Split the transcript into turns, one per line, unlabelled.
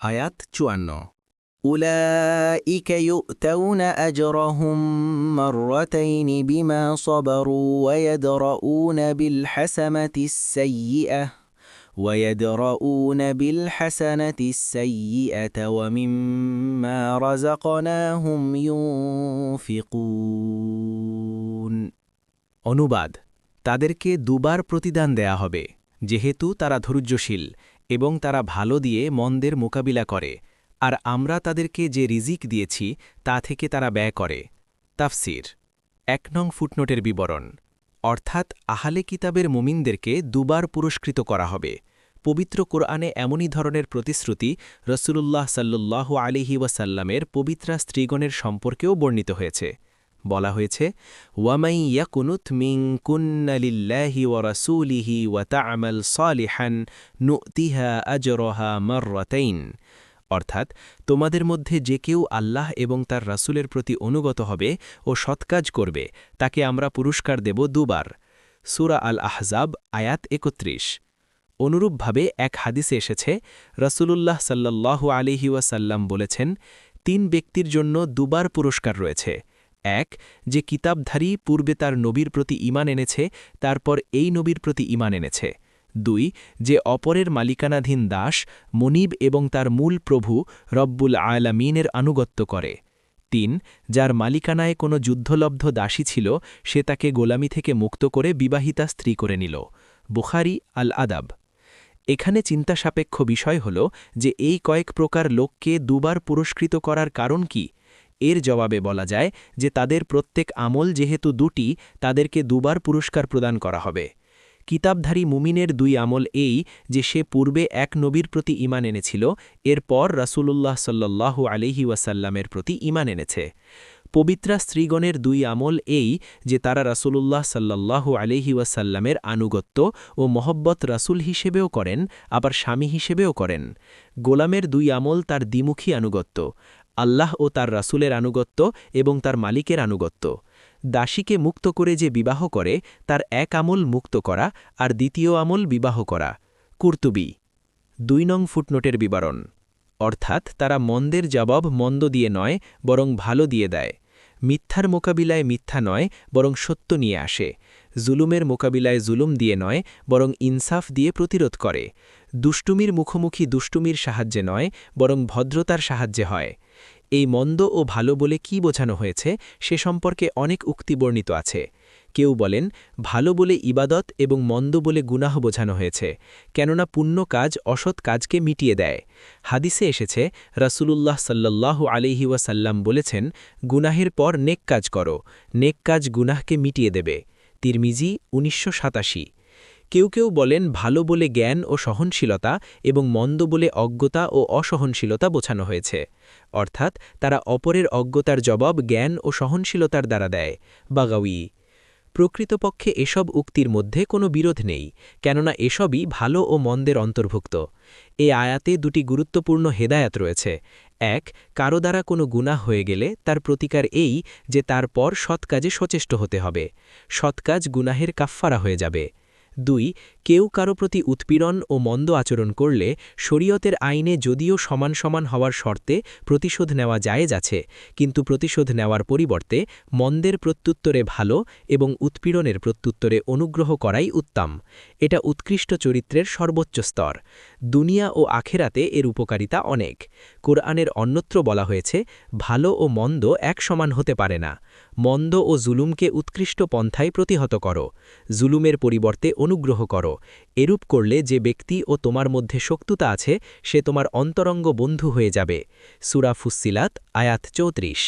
আয়াত 54।
أولئك يؤتون أجرهم مرتين بما صبروا ويدرؤون بالحسنة ومما رزقناهم ينفقون।
অনুবাদ: তাদেরকে দুবার প্রতিদান দেয়া হবে, যেহেতু তারা ধৈর্যশীল এবং তারা ভালো দিয়ে মন্দের মোকাবিলা করে, আর আমরা তাদেরকে যে রিজিক দিয়েছি তা থেকে তারা ব্যয় করে। তাফসির। ১ নং ফুটনোটের বিবরণ, অর্থাৎ আহলে কিতাবের মুমিনদেরকে দুবার পুরস্কৃত করা হবে। পবিত্র কোরআনে এমনই ধরনের প্রতিশ্রুতি রাসূলুল্লাহ সাল্লাল্লাহু আলাইহি ওয়াসাল্লামের পবিত্রা স্ত্রীগণের সম্পর্কেও বর্ণিত হয়েছে। বলা হয়েছে, ওয়ামাই ইয়াকুনুত মিনকুন্না লিল্লাহি ওয়া রাসূলিহি ওয়া তা'মাল সালিহান নু'তিহা আজরাহা মাররাতাইন। অর্থাৎ তোমাদের মধ্যে যে কেউ আল্লাহ এবং তার রাসূলের প্রতি অনুগত হবে ও সৎকাজ করবে, তাকে আমরা পুরস্কার দেব দুবার। সূরা আল আহজাব আয়াত ৩১। অনুরূপভাবে এক হাদিসে এসেছে, রাসূলুল্লাহ সাল্লাল্লাহু আলাইহি ওয়াসাল্লাম বলেছেন, ৩ ব্যক্তির জন্য দুবার পুরস্কার রয়েছে। ১, যে কিতাবধারী পূর্বে তার নবীর প্রতি ঈমান এনেছে, তারপর এই নবীর প্রতি ঈমান এনেছে। ২, যে অপরের মালিকানাধীন দাস, মনিব এবং তার মূল প্রভু রব্বুল আলামিনের আনুগত্য করে। ৩, যার মালিকানায় কোনো যুদ্ধলব্ধ দাসী ছিল, সে তাকে গোলামি থেকে মুক্ত করে বিবাহিতা স্ত্রী করে নিল। বুখারী আল আদাব। এখানে চিন্তাসাপেক্ষ বিষয় হল যে এই কয়েক প্রকার লোককে দুবার পুরস্কৃত করার কারণ কি? এর জবাবে বলা যায় যে তাদের প্রত্যেক আমল যেহেতু দুটি, তাদেরকে দুবার পুরস্কার প্রদান করা হবে। কিতাবধারী মুমিনের ২ আমল এই যে সে পূর্বে এক নবীর প্রতি ঈমান এনেছিল, এরপর রাসূলুল্লাহ সাল্লাল্লাহু আলাইহি ওয়াসাল্লামের প্রতি ঈমান এনেছে। পবিত্রা স্ত্রীগণের ২ আমল এই যে তারা রাসূলুল্লাহ সাল্লাল্লাহু আলাইহি ওয়াসাল্লামের আনুগত্য ও মহব্বত রাসূল হিসেবেও করেন, আবার স্বামী হিসেবেও করেন। গোলামের ২ আমল তার দ্বিমুখী আনুগত্য, আল্লাহ ও তার রাসূলের আনুগত্য এবং তার মালিকের আনুগত্য। দাসীকে মুক্ত করে যে বিবাহ করে, তার এক আমল মুক্ত করা, আর দ্বিতীয় আমল বিবাহ করা। কুরতুবী। ২ নং ফুটনোটের বিবরণ, অর্থাৎ তারা মন্দের জবাব মন্দ দিয়ে নয়, বরং ভালো দিয়ে দেয়। মিথ্যার মোকাবিলায় মিথ্যা নয়, বরং সত্য নিয়ে আসে। জুলুমের মোকাবিলায় জুলুম দিয়ে নয়, বরং ইনসাফ দিয়ে প্রতিরোধ করে। দুষ্টুমির মুখোমুখি দুষ্টুমির সাহায্যে নয়, বরং ভদ্রতার সাহায্যে হয়। এই মন্দ ও ভালো বলে কি বোঝানো হয়েছে সে সম্পর্কে অনেক উক্তি বর্ণিত আছে। কেউ বলেন, ভালো বলে ইবাদত এবং মন্দ বলে গুনাহ বোঝানো হয়েছে, কেননা পুণ্য কাজ অসৎ কাজকে মিটিয়ে দেয়। হাদিসে এসেছে, রাসূলুল্লাহ সাল্লাল্লাহু আলাইহি ওয়াসাল্লাম বলেছেন, গুনাহের পর নেক কাজ করো, নেক কাজ গুনাহকে মিটিয়ে দেবে। তিরমিজি ১৯৮৭। কেউ কেউ বলেন ভালো বলে জ্ঞান ও সহনশীলতা এবং মন্দ বলে অজ্ঞতা ও অসহনশীলতা বোঝানো হয়েছে, অর্থাৎ তারা অপরের অজ্ঞতার জবাব জ্ঞান ও সহনশীলতার দ্বারা দেয়। বাগাউই। প্রকৃতপক্ষে এসব উক্তির মধ্যে কোনো বিরোধ নেই, কেননা এসবই ভালো ও মন্দের অন্তর্ভুক্ত। এ আয়াতে ২টি গুরুত্বপূর্ণ হেদায়াত রয়েছে। ১, কারো দ্বারা কোনো গুনাহ হয়ে গেলে তার প্রতিকার এই যে তারপর সৎ কাজে সচেষ্ট হতে হবে, সৎ কাজ গুনাহের কাফফারা হয়ে যাবে। ২, কেউ কারো প্রতি উৎপীড়ন ও মন্দ আচরণ করলে শরীয়তের আইনে যদিও সমান সমান হওয়ার শর্তে প্রতিশোধ নেওয়া জায়েজ আছে, কিন্তু প্রতিশোধ নেওয়ার পরিবর্তে মন্দের প্রত্যুত্তরে ভালো এবং উৎপীড়নের প্রত্যুত্তরে অনুগ্রহ করাই উত্তম। এটা উৎকৃষ্ট চরিত্রের সর্বোচ্চ স্তর। দুনিয়া ও আখেরাতে এর উপকারিতা অনেক। কোরআনের অন্যত্র বলা হয়েছে, ভালো ও মন্দ এক সমান হতে পারে না। মন্দ ও জুলুমকে উৎকৃষ্ট পন্থায় প্রতিহত করো, জুলুমের পরিবর্তে অনুগ্রহ করো। এরূপ করলে যে ব্যক্তি ও তোমার মধ্যে শত্রুতা আছে, সে তোমার অন্তরঙ্গ বন্ধু হয়ে যাবে। সূরা ফুসসিলাত আয়াত ৩৪।